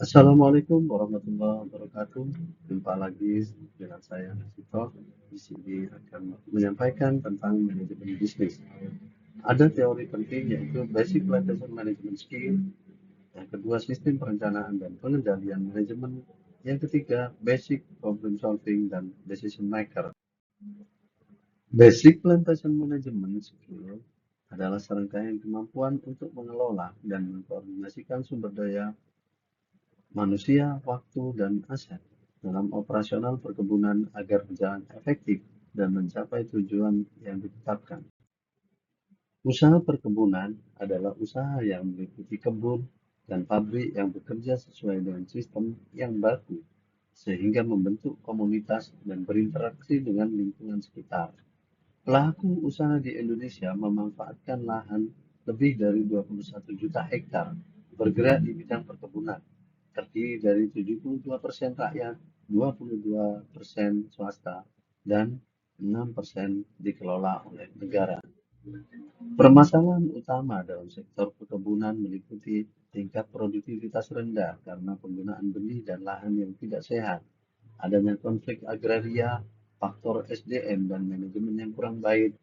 Assalamualaikum warahmatullahi wabarakatuh. Jumpa lagi dengan saya Nasito. Di sini akan menyampaikan tentang manajemen bisnis. Ada teori penting yaitu Basic Plantation Management Skill. Yang kedua, sistem perencanaan dan pengendalian manajemen. Yang ketiga, Basic Problem Solving dan Decision Maker. Basic Plantation Management Skill adalah serangkaian kemampuan untuk mengelola dan mengkoordinasikan sumber daya manusia, waktu, dan aset dalam operasional perkebunan agar berjalan efektif dan mencapai tujuan yang ditetapkan. Usaha perkebunan adalah usaha yang meliputi kebun dan pabrik yang bekerja sesuai dengan sistem yang baku, sehingga membentuk komunitas dan berinteraksi dengan lingkungan sekitar. Pelaku usaha di Indonesia memanfaatkan lahan lebih dari 21 juta hektar bergerak di bidang perkebunan, terdiri dari 72% rakyat, 22% swasta, dan 6% dikelola oleh negara. Permasalahan utama dalam sektor perkebunan meliputi tingkat produktivitas rendah karena penggunaan benih dan lahan yang tidak sehat, adanya konflik agraria, faktor SDM dan manajemen yang kurang baik,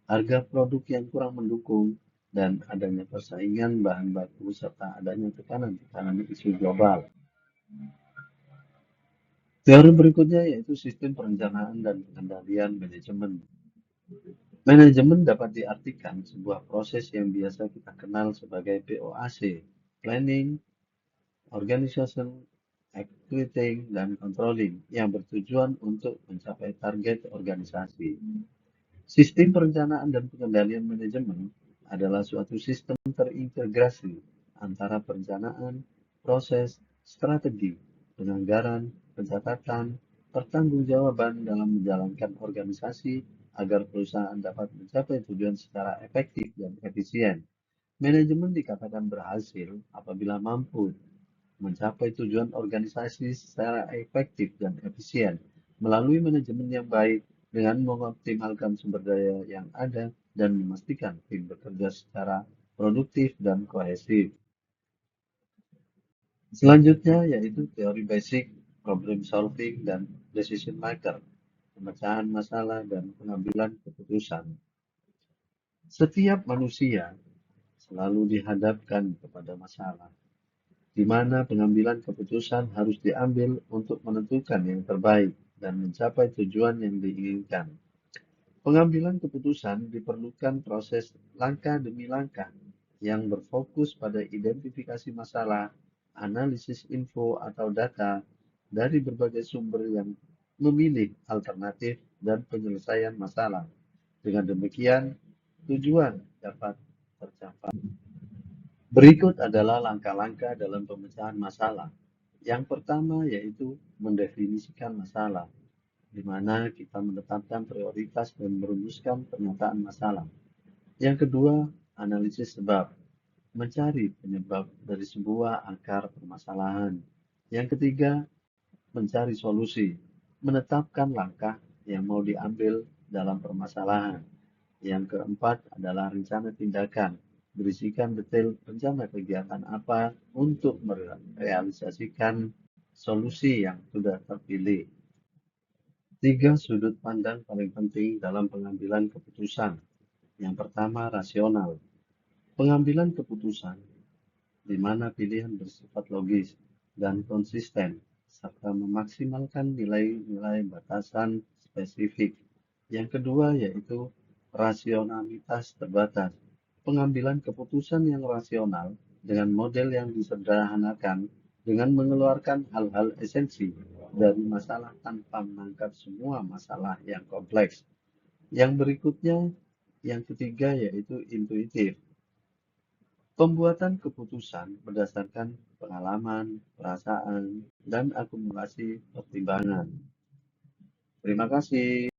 harga produk yang kurang mendukung, dan adanya persaingan bahan baku serta adanya tekanan-tekanan isu global. Teori berikutnya yaitu sistem perencanaan dan pengendalian manajemen. Manajemen dapat diartikan sebuah proses yang biasa kita kenal sebagai POAC, Planning, Organization, Executing, dan Controlling, yang bertujuan untuk mencapai target organisasi. Sistem perencanaan dan pengendalian manajemen adalah suatu sistem terintegrasi antara perencanaan, proses, strategi, penganggaran, pencatatan, pertanggungjawaban dalam menjalankan organisasi agar perusahaan dapat mencapai tujuan secara efektif dan efisien. Manajemen dikatakan berhasil apabila mampu mencapai tujuan organisasi secara efektif dan efisien melalui manajemen yang baik dengan mengoptimalkan sumber daya yang ada dan memastikan tim bekerja secara produktif dan kohesif. Selanjutnya yaitu teori basic, problem solving, dan decision maker, pemecahan masalah dan pengambilan keputusan. Setiap manusia selalu dihadapkan kepada masalah, di mana pengambilan keputusan harus diambil untuk menentukan yang terbaik dan mencapai tujuan yang diinginkan. Pengambilan keputusan diperlukan proses langkah demi langkah yang berfokus pada identifikasi masalah, analisis info atau data dari berbagai sumber yang memilih alternatif dan penyelesaian masalah. Dengan demikian, tujuan dapat tercapai. Berikut adalah langkah-langkah dalam pemecahan masalah. Yang pertama yaitu mendefinisikan masalah, di mana kita menetapkan prioritas dan merumuskan pernyataan masalah. Yang kedua, analisis sebab, mencari penyebab dari sebuah akar permasalahan. Yang ketiga, mencari solusi, menetapkan langkah yang mau diambil dalam permasalahan. Yang keempat adalah rencana tindakan, berisikan detail rencana kegiatan apa untuk merealisasikan solusi yang sudah terpilih. Tiga sudut pandang paling penting dalam pengambilan keputusan. Yang pertama, rasional. Pengambilan keputusan di mana pilihan bersifat logis dan konsisten, serta memaksimalkan nilai-nilai batasan spesifik. Yang kedua yaitu rasionalitas terbatas. Pengambilan keputusan yang rasional dengan model yang disederhanakan dengan mengeluarkan hal-hal esensi dari masalah tanpa menangkap semua masalah yang kompleks. Yang berikutnya, yang ketiga yaitu intuitif. Pembuatan keputusan berdasarkan pengalaman, perasaan, dan akumulasi pertimbangan. Terima kasih.